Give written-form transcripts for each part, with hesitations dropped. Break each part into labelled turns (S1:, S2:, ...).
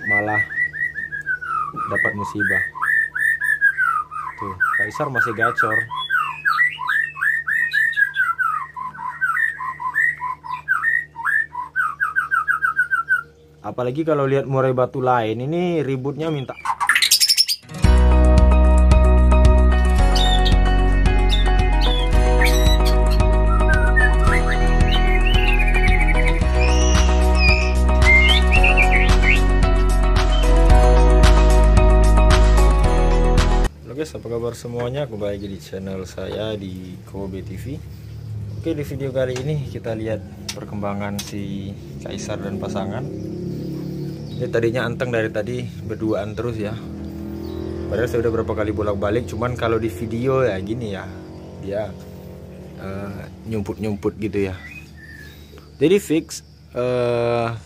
S1: malah dapat musibah. Tuh, Kaisar masih gacor. Apalagi kalau lihat murai batu lain, ini ributnya minta. Halo guys, apa kabar semuanya? Kembali lagi di channel saya di Kobe TV. Oke, di video kali ini kita lihat perkembangan si Kaisar dan pasangan. Ini tadinya anteng dari tadi berduaan terus ya. Padahal saya udah berapa kali bolak-balik, cuman kalau di video ya gini ya, dia nyumput-nyumput gitu ya. Jadi fix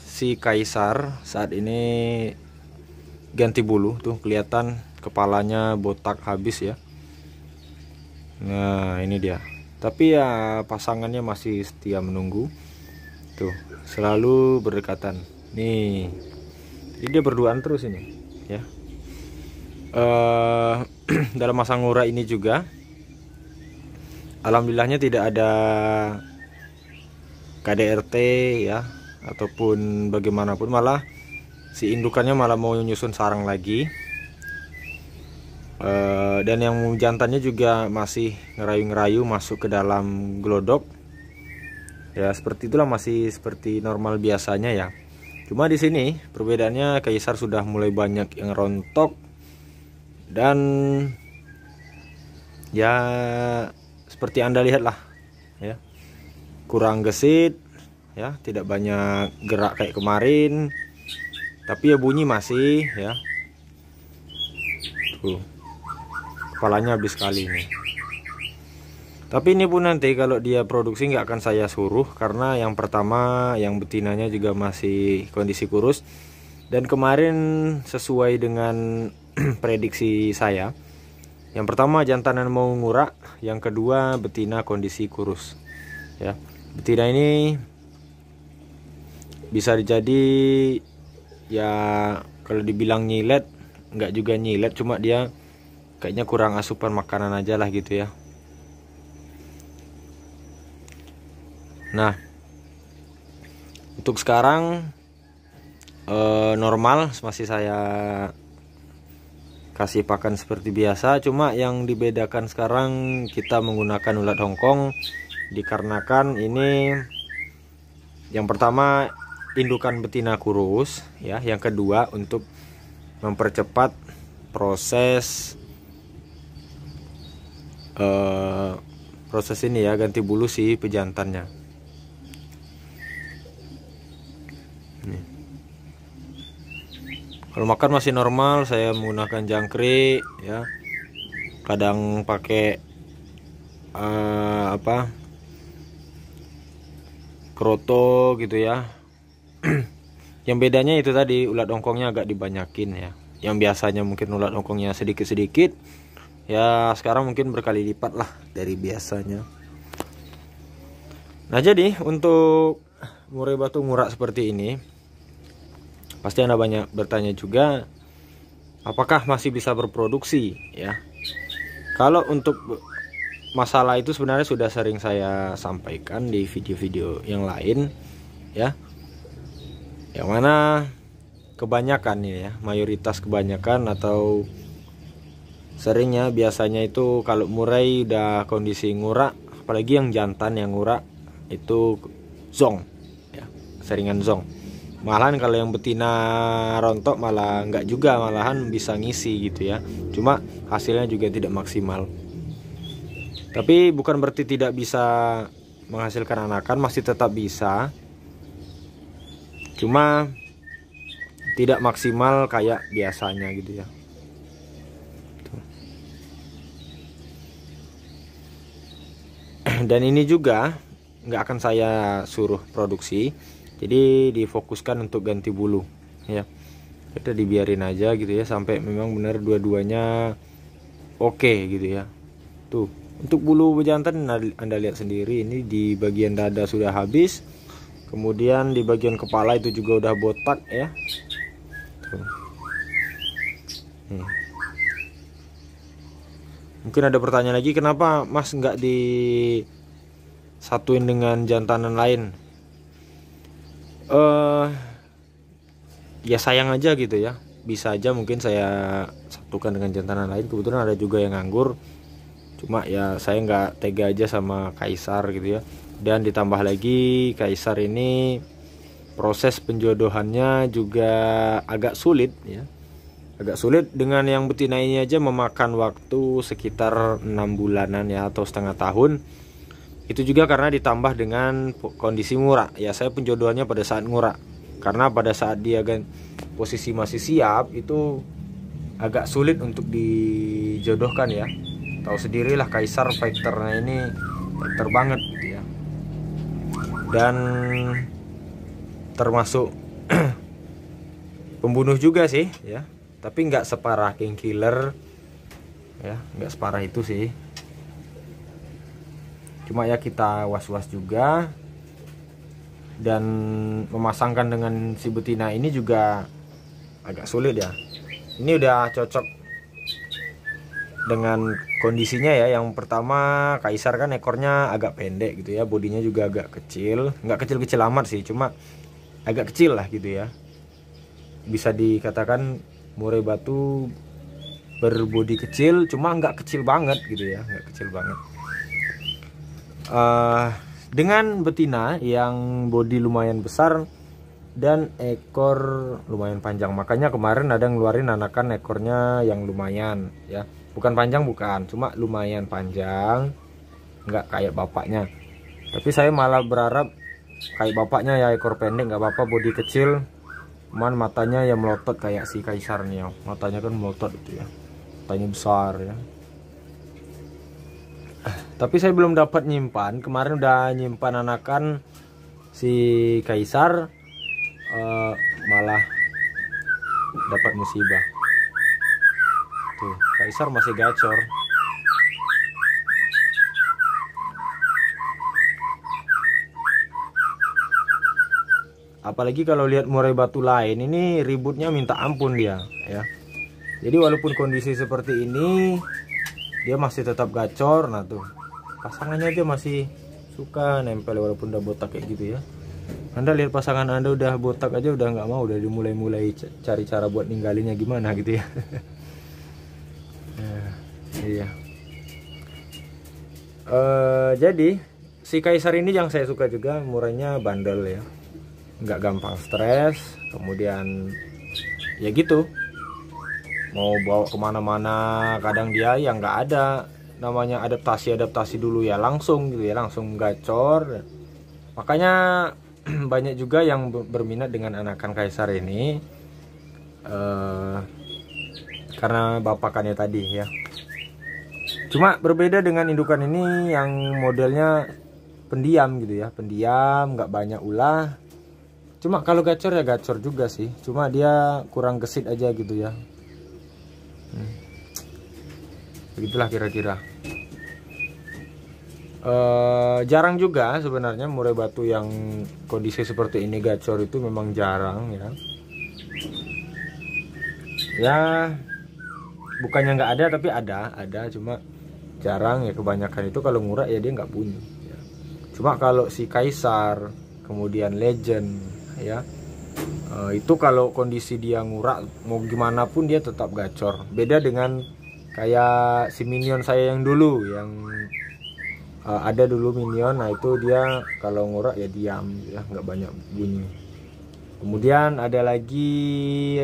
S1: si Kaisar saat ini ganti bulu, tuh kelihatan kepalanya botak habis ya. Nah, ini dia. Tapi ya pasangannya masih setia menunggu. Tuh, selalu berdekatan. Nih. Jadi dia berduaan terus ini, ya. Dalam masa ngura ini juga, alhamdulillahnya tidak ada KDRT ya, ataupun bagaimanapun, malah si indukannya malah mau nyusun sarang lagi. Dan yang jantannya juga masih ngerayu-ngerayu masuk ke dalam glodok. Ya seperti itulah, masih seperti normal biasanya ya. Cuma di sini perbedaannya Kaisar sudah mulai banyak yang rontok dan ya seperti Anda lihat lah ya. Kurang gesit ya, tidak banyak gerak kayak kemarin. Tapi ya bunyi masih ya. Tuh. Kepalanya habis sekali ini. Tapi ini pun nanti kalau dia produksi nggak akan saya suruh, karena yang pertama yang betinanya juga masih kondisi kurus, dan kemarin sesuai dengan prediksi saya, yang pertama jantanan mau ngurak, yang kedua betina kondisi kurus ya. Betina ini bisa jadi ya, kalau dibilang nyilet nggak juga nyilet, cuma dia kayaknya kurang asupan makanan aja lah gitu ya. Nah, untuk sekarang normal, masih saya kasih pakan seperti biasa. Cuma yang dibedakan sekarang kita menggunakan ulat Hongkong, dikarenakan ini yang pertama indukan betina kurus ya, yang kedua untuk mempercepat proses ini ya, ganti bulu si pejantannya. Nih. Kalau makan masih normal, saya menggunakan jangkrik ya, kadang pakai kroto gitu ya. Yang bedanya itu tadi, ulat Hongkongnya agak dibanyakin ya. Yang biasanya mungkin ulat Hongkongnya sedikit-sedikit, ya sekarang mungkin berkali lipat lah dari biasanya. Nah, jadi untuk murai batu ngurak seperti ini, pasti Anda banyak bertanya juga, apakah masih bisa berproduksi ya. Kalau untuk masalah itu sebenarnya sudah sering saya sampaikan di video-video yang lain ya, yang mana kebanyakan ya, mayoritas kebanyakan atau seringnya biasanya itu kalau murai udah kondisi ngurak, apalagi yang jantan yang ngurak itu zong ya, seringan zong. Malahan kalau yang betina rontok malah enggak juga, malahan bisa ngisi gitu ya. Cuma hasilnya juga tidak maksimal. Tapi bukan berarti tidak bisa menghasilkan anakan, masih tetap bisa. Cuma tidak maksimal kayak biasanya gitu ya. Dan ini juga nggak akan saya suruh produksi, jadi difokuskan untuk ganti bulu ya. Kita dibiarin aja gitu ya, sampai memang benar dua-duanya oke gitu ya. Tuh, untuk bulu bejantan Anda lihat sendiri, ini di bagian dada sudah habis, Kemudian di bagian kepala itu juga udah botak ya. Tuh. Mungkin ada pertanyaan lagi, kenapa Mas nggak disatuin dengan jantanan lain? Ya sayang aja gitu ya. Bisa aja mungkin saya satukan dengan jantanan lain. Kebetulan ada juga yang nganggur. Cuma ya saya nggak tega aja sama Kaisar gitu ya. Dan ditambah lagi Kaisar ini proses penjodohannya juga agak sulit ya. Agak sulit, dengan yang betina ini aja memakan waktu sekitar 6 bulanan ya, atau setengah tahun. Itu juga karena ditambah dengan kondisi Ngura ya. Saya penjodohannya pada saat Ngura, karena pada saat dia posisi masih siap itu agak sulit untuk dijodohkan ya. Tahu sendirilah Kaisar fighternya ini fighter banget gitu ya. Dan termasuk pembunuh juga sih ya, tapi nggak separah King Killer ya, nggak separah itu sih. Cuma ya kita was-was juga. Dan memasangkan dengan si betina ini juga agak sulit ya. Ini udah cocok dengan kondisinya ya. Yang pertama, Kaisar kan ekornya agak pendek gitu ya, bodinya juga agak kecil, nggak kecil-kecil amat sih, cuma agak kecil lah gitu ya. Bisa dikatakan murai batu berbodi kecil, cuma nggak kecil banget gitu ya, nggak kecil banget. Dengan betina yang bodi lumayan besar dan ekor lumayan panjang, makanya kemarin ada ngeluarin anakan ekornya yang lumayan ya. Bukan panjang, bukan, cuma lumayan panjang, nggak kayak bapaknya. Tapi saya malah berharap kayak bapaknya ya, ekor pendek nggak apa-apa, bodi kecil, cuman matanya ya melotot kayak si Kaisar nih ya. Matanya kan melotot itu ya, matanya besar ya. Tapi saya belum dapat nyimpan. Kemarin udah nyimpan anakan si Kaisar, malah dapat musibah. Tuh, Kaisar masih gacor. Apalagi kalau lihat murai batu lain, ini ributnya minta ampun dia ya. Jadi walaupun kondisi seperti ini, dia masih tetap gacor. Nah tuh, pasangannya aja masih suka nempel walaupun udah botak kayak gitu ya. Anda lihat pasangan Anda udah botak aja udah nggak mau, udah dimulai cari cara buat ninggalinnya gimana gitu ya. Nah, iya. Jadi si Kaisar ini yang saya suka juga, murainya bandel ya, nggak gampang stres. Kemudian ya gitu, mau bawa kemana-mana kadang dia yang nggak ada namanya adaptasi dulu ya, langsung gitu ya, langsung gacor. Makanya banyak juga yang berminat dengan anakan Kaisar ini, karena bapakannya tadi ya. Cuma berbeda dengan indukan ini yang modelnya pendiam gitu ya, pendiam, nggak banyak ulah. Cuma kalau gacor ya gacor juga sih, cuma dia kurang gesit aja gitu ya. Begitulah kira-kira. Jarang juga sebenarnya murai batu yang kondisi seperti ini gacor, itu memang jarang ya. Ya bukannya nggak ada, tapi ada cuma jarang ya. Kebanyakan itu kalau ngurak ya dia nggak bunyi ya. Cuma kalau si Kaisar kemudian Legend ya, itu kalau kondisi dia ngurak mau gimana pun dia tetap gacor. Beda dengan kayak si minion saya yang dulu, yang ada dulu minion. Nah itu dia kalau ngurak ya diam ya, nggak banyak bunyi. Kemudian ada lagi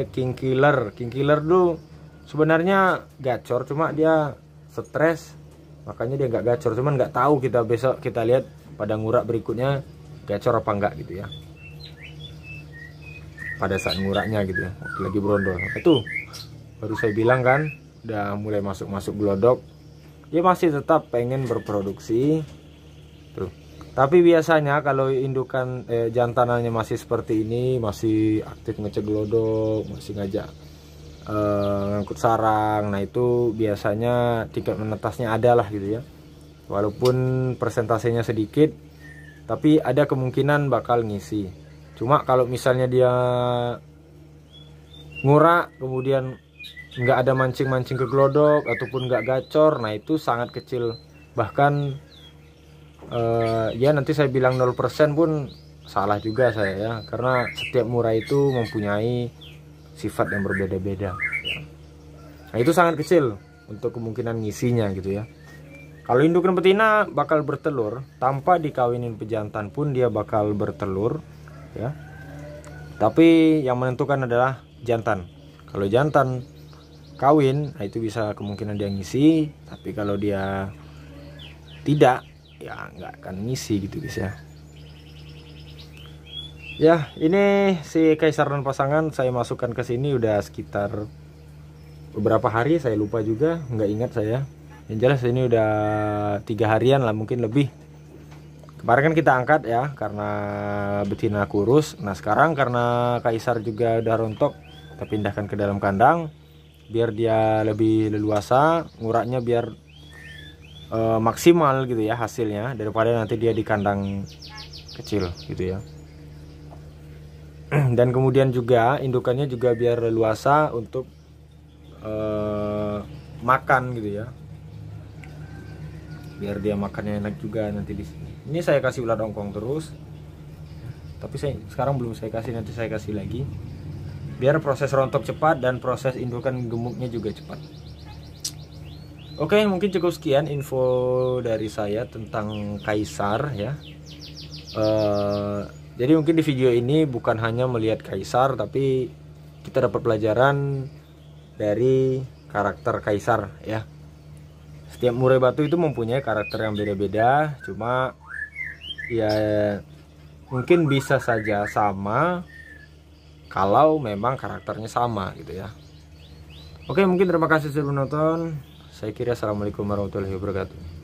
S1: King Killer. King Killer dulu sebenarnya gacor, cuma dia stres makanya dia nggak gacor. Cuman nggak tahu, kita besok kita lihat pada ngurak berikutnya gacor apa enggak gitu ya, pada saat nguraknya gitu ya, waktu lagi brondol. Itu baru saya bilang kan, udah mulai masuk glodok. Dia masih tetap pengen berproduksi tuh. Tapi biasanya kalau indukan jantanannya masih seperti ini, masih aktif ngecek glodok, masih ngajak ngangkut sarang, nah itu biasanya tingkat menetasnya ada lah gitu ya. Walaupun persentasenya sedikit, tapi ada kemungkinan bakal ngisi. Cuma kalau misalnya dia ngurak kemudian nggak ada mancing-mancing ke glodok ataupun nggak gacor, nah itu sangat kecil. Bahkan ya nanti saya bilang 0% pun salah juga saya ya, karena setiap murai itu mempunyai sifat yang berbeda-beda ya. Nah itu sangat kecil untuk kemungkinan ngisinya gitu ya. Kalau indukan betina bakal bertelur tanpa dikawinin pejantan pun dia bakal bertelur ya. Tapi yang menentukan adalah jantan. Kalau jantan kawin, nah itu bisa kemungkinan dia ngisi. Tapi kalau dia tidak, ya nggak akan ngisi gitu guys ya. Ya ini si kaisar dan pasangan saya masukkan ke sini udah sekitar beberapa hari, saya lupa juga, nggak ingat saya. Yang jelas ini udah 3 harian lah, mungkin lebih. Kemarin kan kita angkat ya karena betina kurus. Nah sekarang karena kaisar juga udah rontok, kita pindahkan ke dalam kandang biar dia lebih leluasa, nguraknya biar maksimal gitu ya hasilnya, daripada nanti dia di kandang kecil gitu ya. Dan kemudian juga indukannya juga biar leluasa untuk makan gitu ya, biar dia makannya enak juga nanti di sini. Ini saya kasih ulat ongkong terus, tapi sekarang belum saya kasih, nanti saya kasih lagi biar proses rontok cepat dan proses indukan gemuknya juga cepat. Oke, mungkin cukup sekian info dari saya tentang kaisar ya. Jadi mungkin di video ini bukan hanya melihat kaisar, tapi kita dapat pelajaran dari karakter kaisar ya. Setiap murai batu itu mempunyai karakter yang beda-beda, cuma ya mungkin bisa saja sama kalau memang karakternya sama gitu ya. Oke, mungkin terima kasih sudah menonton. Saya kira assalamualaikum warahmatullahi wabarakatuh.